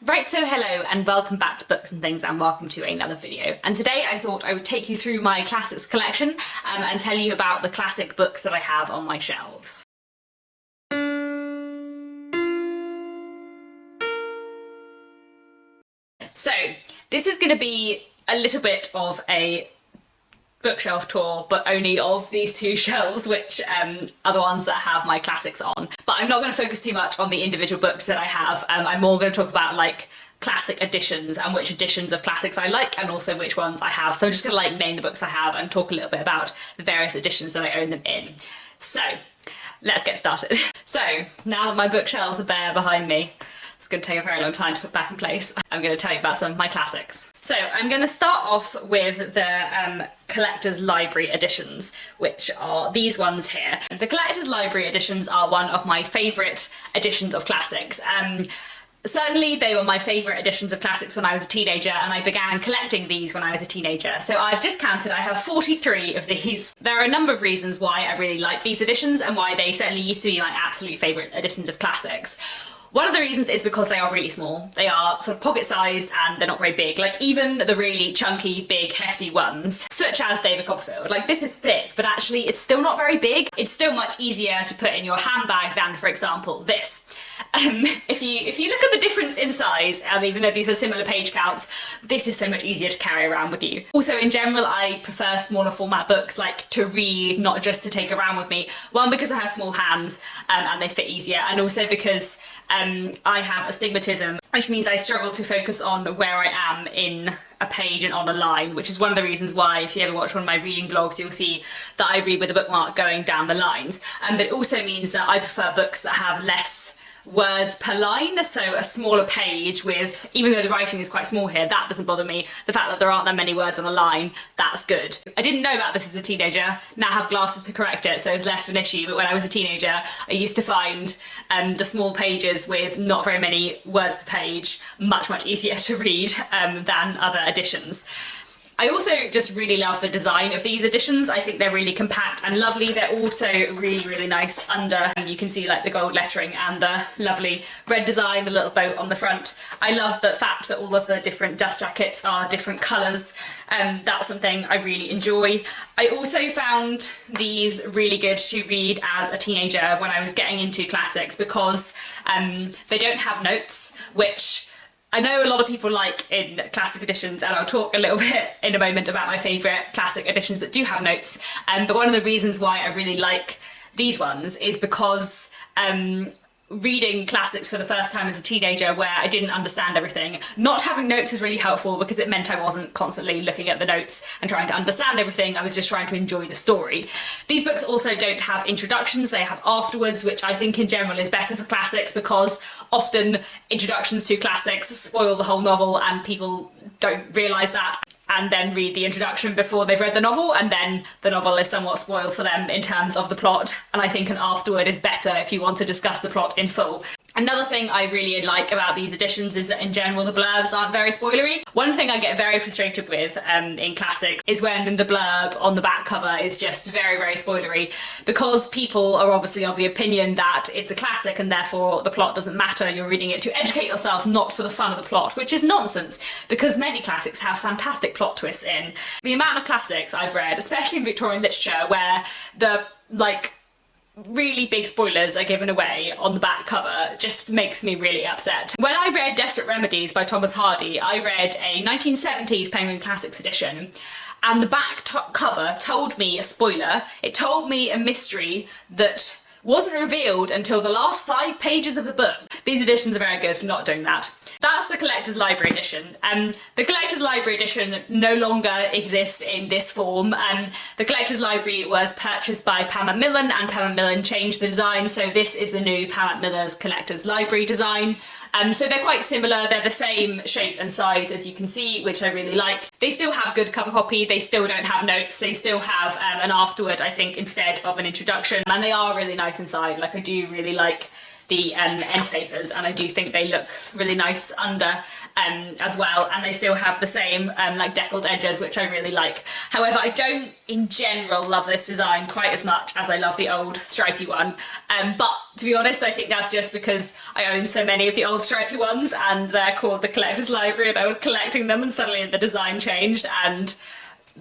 Right, so hello and welcome back to Books and Things and welcome to another video. And today I thought I would take you through my classics collection and tell you about the classic books that I have on my shelves. So, this is going to be a little bit of a bookshelf tour, but only of these two shelves, which are the ones that have my classics on. But I'm not going to focus too much on the individual books that I have. I'm more going to talk about like classic editions and which editions of classics I like and also which ones I have. So I'm just going to like name the books I have and talk a little bit about the various editions that I own them in. So let's get started. So now that my bookshelves are bare behind me, it's going to take a very long time to put back in place. I'm going to tell you about some of my classics. So I'm going to start off with the Collector's Library editions, which are these ones here. The Collector's Library editions are one of my favourite editions of classics. Certainly they were my favourite editions of classics when I was a teenager, and I began collecting these when I was a teenager. So I've just counted, I have 43 of these. There are a number of reasons why I really like these editions and why they certainly used to be my absolute favourite editions of classics. One of the reasons is because they are really small. They are sort of pocket-sized and they're not very big. Like even the really chunky, big, hefty ones, such as David Copperfield. Like this is thick, but actually it's still not very big. It's still much easier to put in your handbag than, for example, this. If you look at the difference in size, even though these are similar page counts, this is so much easier to carry around with you. Also, in general, I prefer smaller format books, like to read, not just to take around with me. One, because I have small hands and they fit easier, and also because I have astigmatism, which means I struggle to focus on where I am in a page and on a line, which is one of the reasons why, if you ever watch one of my reading vlogs, you'll see that I read with a bookmark going down the lines. But it also means that I prefer books that have less words per line, so a smaller page with, even though the writing is quite small here, that doesn't bother me. The fact that there aren't that many words on a line, that's good. I didn't know about this as a teenager, now I have glasses to correct it, so it's less of an issue, but when I was a teenager, I used to find the small pages with not very many words per page much easier to read than other editions. I also just really love the design of these editions. I think they're really compact and lovely. They're also really nice under, and you can see like the gold lettering and the lovely red design, the little boat on the front. I love the fact that all of the different dust jackets are different colours. That's something I really enjoy. I also found these really good to read as a teenager when I was getting into classics because they don't have notes, which I know a lot of people like in classic editions, and I'll talk a little bit in a moment about my favourite classic editions that do have notes. But one of the reasons why I really like these ones is because reading classics for the first time as a teenager where I didn't understand everything, not having notes was really helpful because it meant I wasn't constantly looking at the notes and trying to understand everything. I was just trying to enjoy the story. These books also don't have introductions, they have afterwards, which I think in general is better for classics because often introductions to classics spoil the whole novel and people don't realise that and then read the introduction before they've read the novel, and then the novel is somewhat spoiled for them in terms of the plot, and I think an afterward is better if you want to discuss the plot in full. Another thing I really like about these editions is that in general the blurbs aren't very spoilery. One thing I get very frustrated with in classics is when the blurb on the back cover is just very spoilery, because people are obviously of the opinion that it's a classic and therefore the plot doesn't matter, you're reading it to educate yourself, not for the fun of the plot, which is nonsense, because many classics have fantastic plot twists in. The amount of classics I've read, especially in Victorian literature, where the really big spoilers are given away on the back cover just makes me really upset. When I read Desperate Remedies by Thomas Hardy, I read a 1970s Penguin Classics edition, and the back cover told me a spoiler. It told me a mystery that wasn't revealed until the last 5 pages of the book. These editions are very good for not doing that. That's the Collector's Library edition. The Collector's Library edition no longer exists in this form. The Collector's Library was purchased by Pam Macmillan, and Pam Macmillan changed the design, so this is the new Pam Macmillan's Collector's Library design. So they're quite similar, they're the same shape and size as you can see, which I really like. They still have good cover copy, they still don't have notes, they still have an afterword, I think, instead of an introduction, and they are really nice inside. Like, I do really like the end papers, and I do think they look really nice under. as well, and they still have the same like deckled edges, which I really like. However, I don't in general love this design quite as much as I love the old stripy one, but to be honest, I think that's just because I own so many of the old stripy ones and they're called the Collector's Library, and I was collecting them and suddenly the design changed and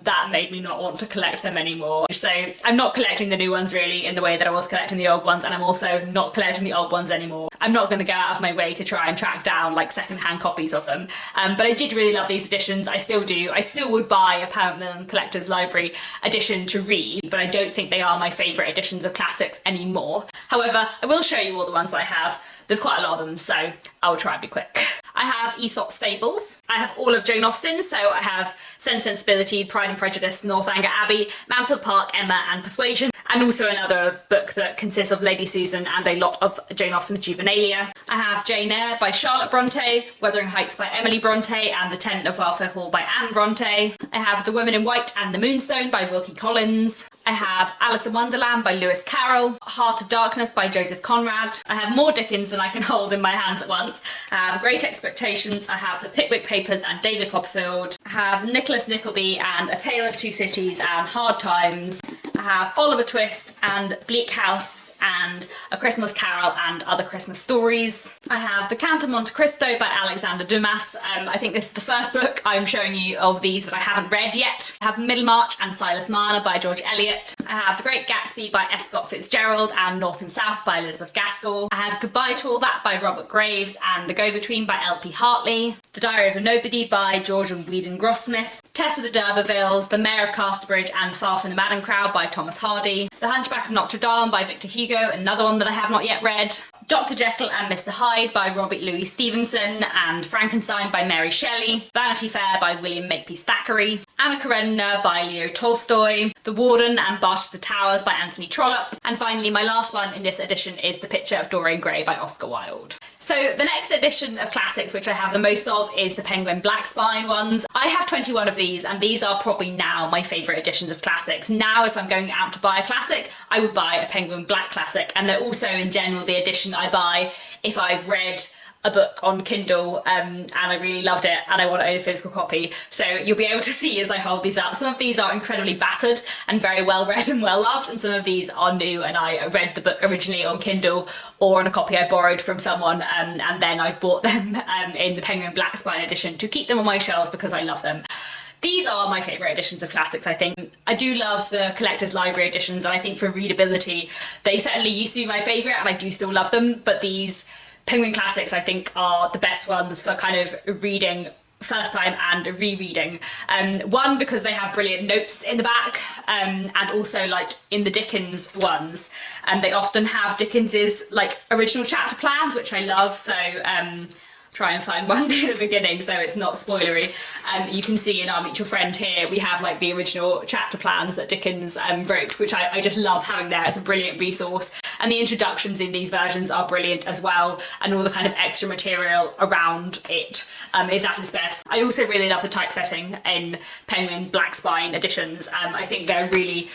that made me not want to collect them anymore. So I'm not collecting the new ones really in the way that I was collecting the old ones, and I'm also not collecting the old ones anymore. I'm not going to go out of my way to try and track down like second-hand copies of them, but I did really love these editions. I still do. I still would buy a Macmillan Collector's Library edition to read, but I don't think they are my favourite editions of classics anymore. However, I will show you all the ones that I have. There's quite a lot of them, so I'll try and be quick. I have Aesop's Fables. I have all of Jane Austen's, so I have Sense and Sensibility, Pride and Prejudice, Northanger Abbey, Mansfield Park, Emma and Persuasion, and also another book that consists of Lady Susan and a lot of Jane Austen's juvenilia. I have Jane Eyre by Charlotte Bronte, Wuthering Heights by Emily Bronte, and The Tenant of Welfare Hall by Anne Bronte. I have The Woman in White and the Moonstone by Wilkie Collins. I have Alice in Wonderland by Lewis Carroll, Heart of Darkness by Joseph Conrad. I have more Dickens than I can hold in my hands at once. I have Great Expectations, I have The Pickwick Papers and David Copperfield. I have Nicholas Nickleby and A Tale of Two Cities and Hard Times. I have Oliver Twist and Bleak House and A Christmas Carol and Other Christmas Stories. I have The Count of Monte Cristo by Alexander Dumas. I think this is the first book I'm showing you of these that I haven't read yet. I have Middlemarch and Silas Marner by George Eliot. I have The Great Gatsby by F. Scott Fitzgerald and North and South by Elizabeth Gaskell. I have Goodbye to All That by Robert Graves and The Go-Between by L.P. Hartley. The Diary of a Nobody by George and Whedon Grossmith. Tess of the D'Urbervilles, The Mayor of Casterbridge and Far from the Madding Crowd by Thomas Hardy. The Hunchback of Notre Dame by Victor Hugo, another one that I have not yet read. Dr. Jekyll and Mr. Hyde by Robert Louis Stevenson and Frankenstein by Mary Shelley. Vanity Fair by William Makepeace Thackeray. Anna Karenina by Leo Tolstoy. The Warden and Barchester Towers by Anthony Trollope. And finally, my last one in this edition is The Picture of Dorian Gray by Oscar Wilde. So the next edition of classics, which I have the most of, is the Penguin Black Spine ones. I have 21 of these, and these are probably now my favourite editions of classics. Now, if I'm going out to buy a classic, I would buy a Penguin Black classic, and they're also in general the edition I buy if I've read a book on Kindle and I really loved it and I want to own a physical copy. So you'll be able to see as I hold these up. Some of these are incredibly battered and very well read and well loved, and some of these are new and I read the book originally on Kindle or on a copy I borrowed from someone, and then I bought them in the Penguin Black Spine edition to keep them on my shelves because I love them. These are my favourite editions of classics, I think. I do love the Collector's Library editions, and I think for readability they certainly used to be my favourite and I do still love them, but these Penguin Classics I think are the best ones for kind of reading first time and rereading. One, because they have brilliant notes in the back, and also like in the Dickens ones, and they often have Dickens's like original chapter plans, which I love. So try and find one near the beginning so it's not spoilery. You can see in our Mutual Friend here we have like the original chapter plans that Dickens wrote, which I just love having there. It's a brilliant resource, and the introductions in these versions are brilliant as well, and all the kind of extra material around it is at its best. I also really love the typesetting in Penguin Black Spine editions. I think they're really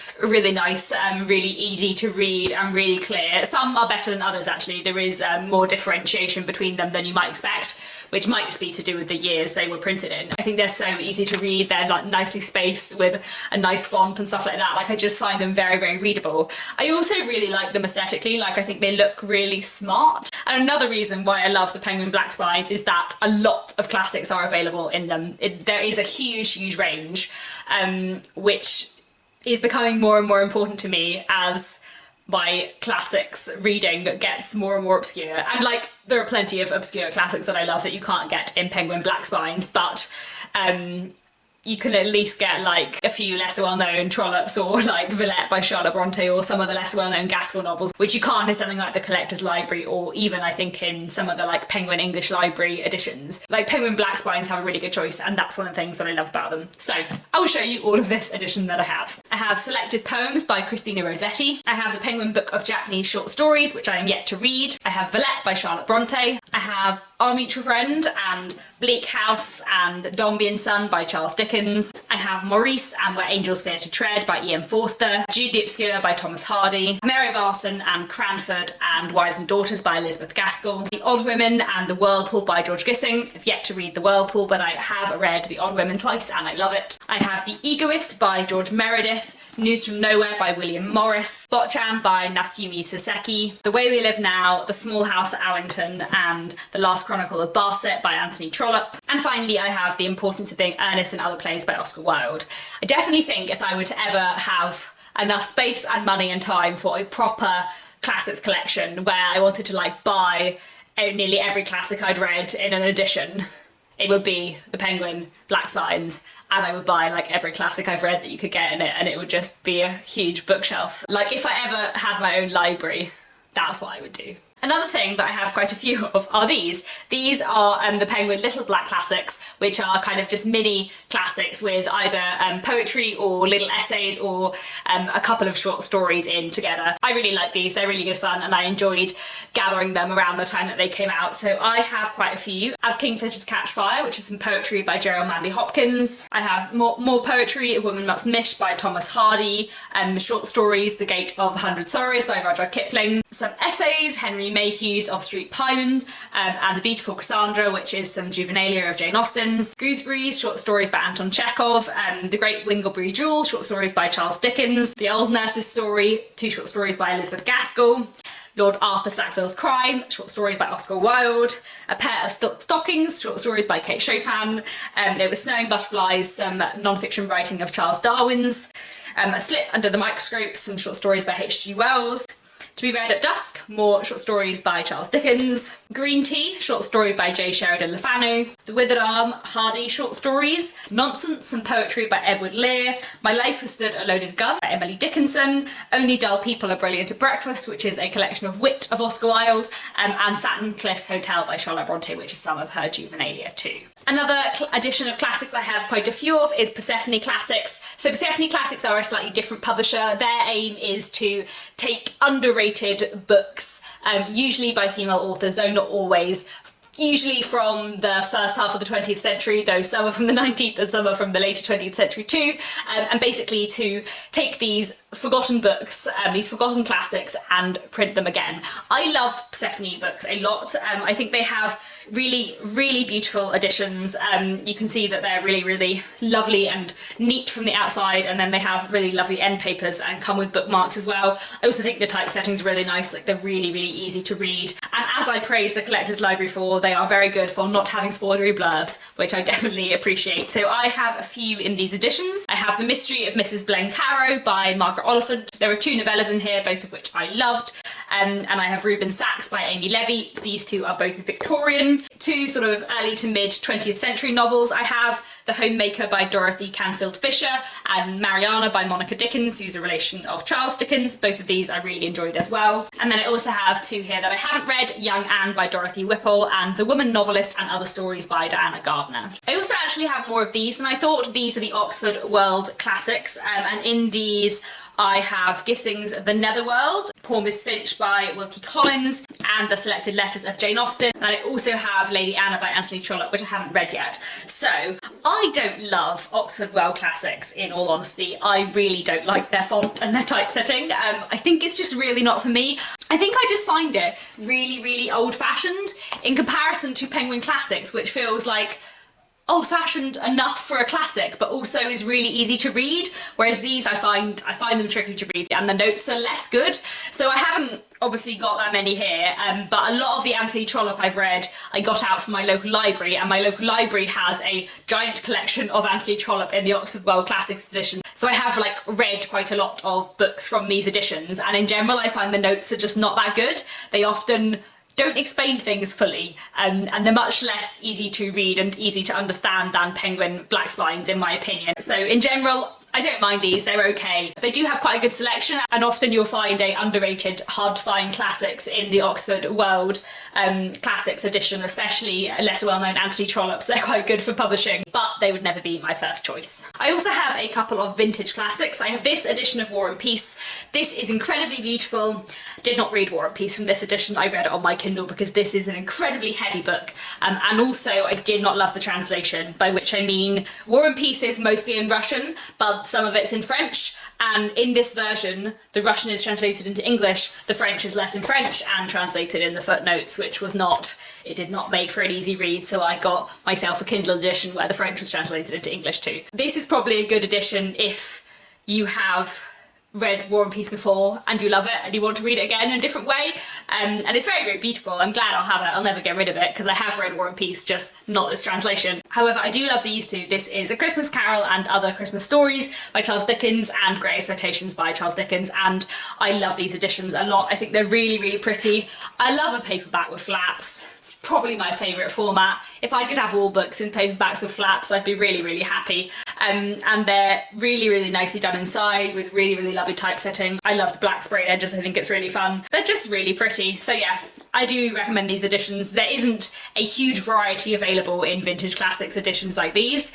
nice, really easy to read and really clear. Some are better than others actually. There is more differentiation between them than you might expect, which might just be to do with the years they were printed in. I think they're so easy to read. They're like nicely spaced with a nice font and stuff like that. Like I just find them very, very readable. I also really like them aesthetically. Like I think they look really smart. And another reason why I love the Penguin Black Spines is that a lot of classics are available in them. There is a huge range, which is becoming more and more important to me as my classics reading gets more and more obscure. And like there are plenty of obscure classics that I love that you can't get in Penguin Black Spines, but you can at least get like a few lesser well-known Trollops or like Villette by Charlotte Bronte or some of the lesser well-known Gaskell novels, which you can't in something like the Collector's Library or even I think in some of the like Penguin English Library editions. Like Penguin Black Spines have a really good choice, and that's one of the things that I love about them. So I will show you all of this edition that I have. I have selected poems by Christina Rossetti. I have the Penguin Book of Japanese Short Stories, which I am yet to read. I have Villette by Charlotte Bronte. I have Our Mutual Friend and Bleak House and Dombey and Son by Charles Dickens. I have Maurice and Where Angels Fear to Tread by E.M. Forster. Jude the Obscure by Thomas Hardy. Mary Barton and Cranford and Wives and Daughters by Elizabeth Gaskell. The Odd Women and The Whirlpool by George Gissing. I've yet to read The Whirlpool, but I have read The Odd Women twice and I love it. I have The Egoist by George Meredith. News from Nowhere by William Morris. Botcham by Nasumi Saseki. The Way We Live Now, The Small House at Allington and The Last Chronicle of Barset by Anthony Trollope. And finally I have The Importance of Being Earnest in Other Plays by Oscar Wilde. I definitely think if I were to ever have enough space and money and time for a proper classics collection where I wanted to like buy nearly every classic I'd read in an edition, it would be The Penguin, Black Signs, and I would buy like every classic I've read that you could get in it, and it would just be a huge bookshelf. Like if I ever had my own library, that's what I would do. Another thing that I have quite a few of are these. These are the Penguin Little Black Classics, which are kind of just mini classics with either poetry or little essays or a couple of short stories in together. I really like these, they're really good fun, and I enjoyed gathering them around the time that they came out. So I have quite a few. As Kingfishers Catch Fire, which is some poetry by Gerald Manley Hopkins. I have more poetry, A Woman Must Mish by Thomas Hardy, short stories, The Gate of 100 Sorrows by Rudyard Kipling, some essays, Henry Mayhew's Of Street Pieman, and The Beautiful Cassandra, which is some juvenilia of Jane Austen's, Gooseberries, short stories by Anton Chekhov, The Great Winglebury Jewel, short stories by Charles Dickens, The Old Nurse's Story, 2 short stories by Elizabeth Gaskell, Lord Arthur Sackville's Crime, short stories by Oscar Wilde, A Pair of Silk Stockings, short stories by Kate Chopin, There Was Snowing Butterflies, some non-fiction writing of Charles Darwin's, A Slip Under the Microscope, some short stories by H.G. Wells, To Be Read at Dusk, more short stories by Charles Dickens, Green Tea, short story by J. Sheridan Le Fanu, The Withered Arm, Hardy short stories, Nonsense and Poetry by Edward Lear, My Life Has Stood a Loaded Gun by Emily Dickinson, Only Dull People Are Brilliant at Breakfast, which is a collection of wit of Oscar Wilde, and Satin Cliff's Hotel by Charlotte Bronte, which is some of her juvenilia too. Another edition of classics I have quite a few of is Persephone Classics. So Persephone Classics are a slightly different publisher. Their aim is to take underrated books, usually by female authors, though not always, usually from the first half of the 20th century, though some are from the 19th and some are from the later 20th century too, and basically to take these forgotten books, these forgotten classics, and print them again. I love Persephone books a lot. I think they have really beautiful editions. You can see that they're really lovely and neat from the outside, and then they have really lovely end papers and come with bookmarks as well. I also think the typesetting's really nice, like they're really easy to read. And as I praise the Collector's Library for, they are very good for not having spoilery blurbs, which I definitely appreciate. So I have a few in these editions. I have The Mystery of Mrs. Blencarrow by Margaret Oliphant. There are 2 novellas in here, both of which I loved. And I have Reuben Sachs by Amy Levy. These 2 are both Victorian. 2 sort of early to mid 20th century novels. I have The Homemaker by Dorothy Canfield Fisher and Mariana by Monica Dickens, who's a relation of Charles Dickens. Both of these I really enjoyed as well. And then I also have 2 here that I haven't read, Young Anne by Dorothy Whipple and The Woman Novelist and Other Stories by Diana Gardner. I also actually have more of these, and I thought these are the Oxford World Classics, and in these I have Gissing's The Netherworld, Poor Miss Finch by Wilkie Collins, and The Selected Letters of Jane Austen. And I also have Lady Anna by Anthony Trollope, which I haven't read yet. So I don't love Oxford World Classics, in all honesty. I really don't like their font and their typesetting. I think it's just really not for me. I think I just find it really old-fashioned in comparison to Penguin Classics, which feels like old-fashioned enough for a classic, but also is really easy to read, whereas these I find them tricky to read, and the notes are less good. So I haven't obviously got that many here, but a lot of the Anthony Trollope I've read I got out from my local library, and my local library has a giant collection of Anthony Trollope in the Oxford World Classics edition. So I have like read quite a lot of books from these editions, and in general I find the notes are just not that good. They often don't explain things fully, and they're much less easy to read and easy to understand than Penguin Black Spines, in my opinion. So in general, I don't mind these, they're okay. They do have quite a good selection, and often you'll find a underrated, hard to find classics in the Oxford World Classics edition, especially lesser well-known Anthony Trollope's. They're quite good for publishing, but they would never be my first choice. I also have a couple of vintage classics. I have this edition of War and Peace. This is incredibly beautiful. Did not read War and Peace from this edition. I read it on my Kindle because this is an incredibly heavy book, and also I did not love the translation, by which I mean War and Peace is mostly in Russian, but some of it's in French, and in this version the Russian is translated into English, the French is left in French and translated in the footnotes, which was not, it did not make for an easy read, so I got myself a Kindle edition where the French was translated into English too. This is probably a good edition if you have read War and Peace before and you love it and you want to read it again in a different way, and it's very, very beautiful. I'm glad I'll have it. I'll never get rid of it because I have read War and Peace, just not this translation. However, I do love these two. This is A Christmas Carol and Other Christmas Stories by Charles Dickens and Great Expectations by Charles Dickens, and I love these editions a lot. I think they're really, really pretty. I love a paperback with flaps. It's probably my favourite format. If I could have all books in paperbacks with flaps, I'd be really, really happy. And they're really, really nicely done inside with really, really lovely typesetting. I love the black sprayed edges. I think it's really fun. They're just really pretty. So yeah, I do recommend these editions. There isn't a huge variety available in vintage classics editions like these.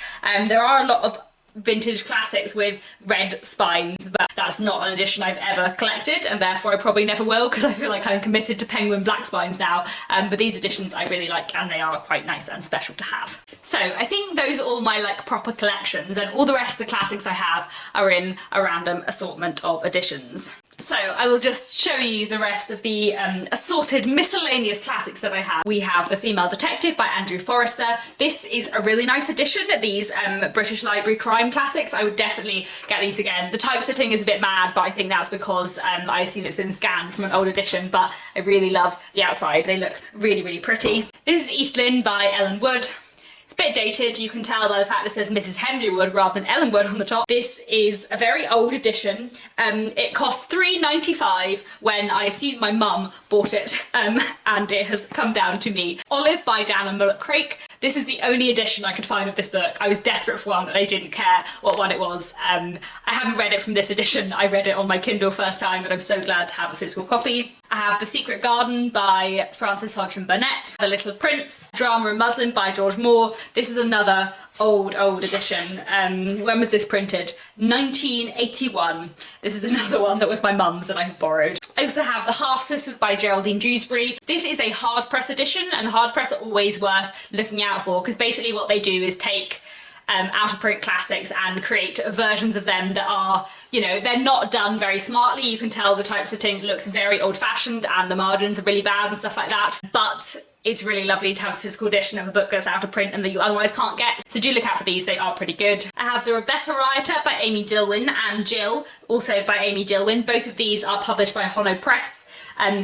There are a lot of vintage classics with red spines, but that's not an edition I've ever collected, and therefore I probably never will because I feel like I'm committed to penguin black spines now. But these editions I really like, and they are quite nice and special to have. So I think those are all my like proper collections, and all the rest of the classics I have are in a random assortment of editions. So I will just show you the rest of the assorted miscellaneous classics that I have. We have The Female Detective by Andrew Forrester. This is a really nice edition. These British Library crime classics, I would definitely get these again. The typesetting is a bit mad, but I think that's because I assume it's been scanned from an old edition, but I really love the outside. They look really, really pretty. This is East Lynne by Ellen Wood. It's a bit dated, you can tell by the fact it says Mrs. Henry Wood rather than Ellen Wood on the top. This is a very old edition. It cost £3.95 when I assume my mum bought it, and it has come down to me. Olive by Dan and Mullet Craik. This is the only edition I could find of this book. I was desperate for one and I didn't care what one it was. I haven't read it from this edition. I read it on my Kindle first time, and I'm so glad to have a physical copy. I have The Secret Garden by Frances Hodgson Burnett, The Little Prince, Drama and Muslin by George Moore. This is another old edition. When was this printed? 1981. This is another one that was my mum's that I have borrowed. I also have The Half Sisters by Geraldine Dewsbury. This is a hard press edition, and hard press are always worth looking out for because basically what they do is take out of print classics and create versions of them that are, you know, they're not done very smartly. You can tell the typesetting looks very old fashioned and the margins are really bad and stuff like that, but it's really lovely to have a physical edition of a book that's out of print and that you otherwise can't get. So do look out for these, they are pretty good. I have The Rebecca Rioter by Amy Dillwyn and Jill, also by Amy Dillwyn. Both of these are published by Honno Press,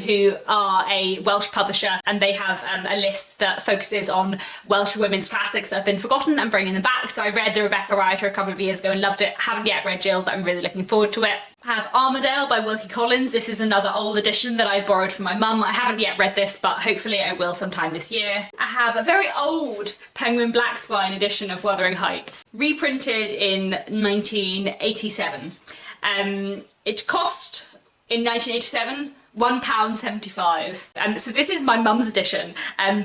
who are a Welsh publisher, and they have a list that focuses on Welsh women's classics that have been forgotten and bringing them back. So I read The Rebecca Rioter a couple of years ago and loved it. Haven't yet read Jill, but I'm really looking forward to it. I have Armadale by Wilkie Collins. This is another old edition that I borrowed from my mum. I haven't yet read this, but hopefully I will sometime this year. I have a very old Penguin Black Spine edition of Wuthering Heights, reprinted in 1987. It cost, in 1987, £1.75. So this is my mum's edition,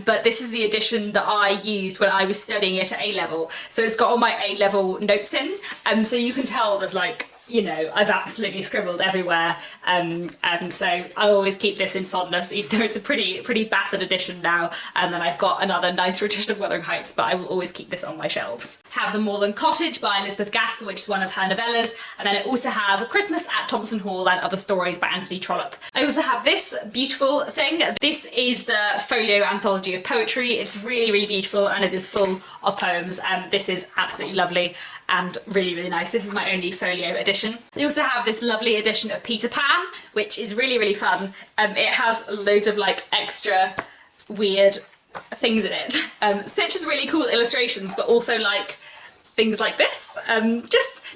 but this is the edition that I used when I was studying it at A-level. So it's got all my A-level notes in, and so you can tell there's like, you know, I've absolutely scribbled everywhere, and so I always keep this in fondness, even though it's a pretty battered edition now, and then I've got another nicer edition of Wuthering Heights, but I will always keep this on my shelves. Have The Moorland Cottage by Elizabeth Gaskell, which is one of her novellas, and then I also have Christmas at Thompson Hall and Other Stories by Anthony Trollope. I also have this beautiful thing. This is the Folio Anthology of Poetry. It's really, really beautiful, and it is full of poems, and this is absolutely lovely and really, really nice. This is my only folio edition. They also have this lovely edition of Peter Pan, which is really, really fun. It has loads of like extra weird things in it, such as really cool illustrations, but also like things like this.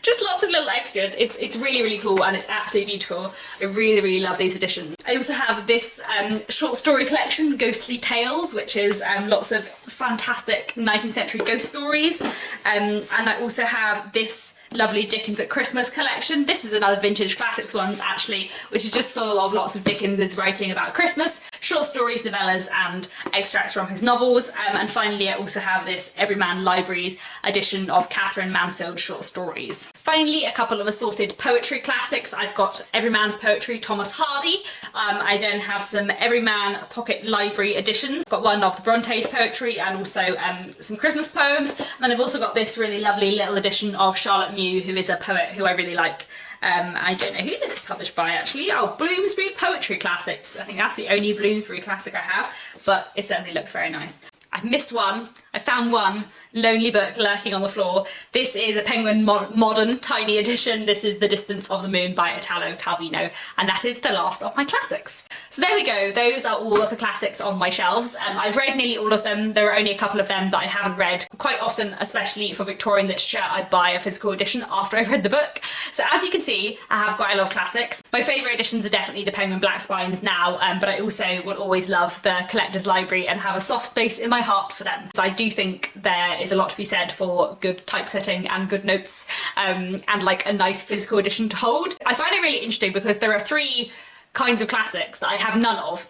Just lots of little extras. It's really, really cool, and it's absolutely beautiful. I really, really love these editions. I also have this short story collection, Ghostly Tales, which is lots of fantastic 19th century ghost stories. And I also have this lovely Dickens at Christmas collection. This is another vintage classics ones actually, which is just full of lots of Dickens writing about Christmas, short stories, novellas and extracts from his novels. And finally I also have this Everyman Libraries edition of Catherine Mansfield's short stories. Finally, a couple of assorted poetry classics. I've got Everyman's Poetry, Thomas Hardy. I then have some Everyman Pocket Library editions. I've got one of the Bronte's poetry and also some Christmas poems. And then I've also got this really lovely little edition of Charlotte Mew, who is a poet who I really like. I don't know who this is published by actually. Oh, Bloomsbury Poetry Classics. I think that's the only Bloomsbury classic I have, but it certainly looks very nice. I've missed one. I found one lonely book lurking on the floor. This is a Penguin Modern Tiny Edition. This is The Distance of the Moon by Italo Calvino, and that is the last of my classics. So there we go. Those are all of the classics on my shelves. I've read nearly all of them. There are only a couple of them that I haven't read. Quite often, especially for Victorian literature, I buy a physical edition after I've read the book. So as you can see, I have quite a lot of classics. My favourite editions are definitely the Penguin Black Spines now, but I also will always love the Collector's Library and have a soft place in my heart for them. So I do think there is a lot to be said for good typesetting and good notes, and like a nice physical edition to hold. I find it really interesting because there are three kinds of classics that I have none of,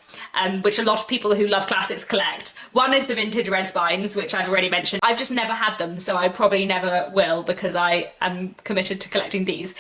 which a lot of people who love classics collect. One is the vintage red spines, which I've already mentioned. I've just never had them, so I probably never will because I am committed to collecting these.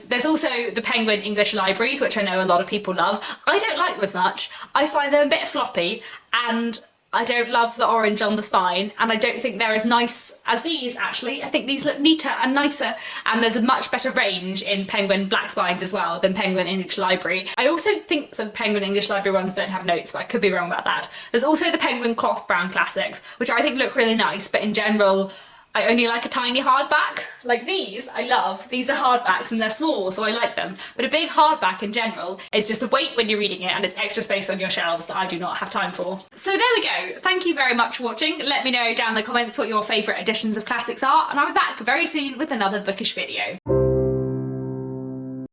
There's also the Penguin English Libraries, which I know a lot of people love. I don't like them as much. I find them a bit floppy, and I don't love the orange on the spine, and I don't think they're as nice as these actually. I think these look neater and nicer, and there's a much better range in Penguin Black Spines as well than Penguin English Library. I also think the Penguin English Library ones don't have notes, but I could be wrong about that. There's also the Penguin Cloth Brown Classics, which I think look really nice, but in general I only like a tiny hardback. Like these, I love. These are hardbacks and they're small, so I like them. But a big hardback in general is just a weight when you're reading it, and it's extra space on your shelves that I do not have time for. So there we go. Thank you very much for watching. Let me know down in the comments what your favourite editions of classics are, and I'll be back very soon with another bookish video.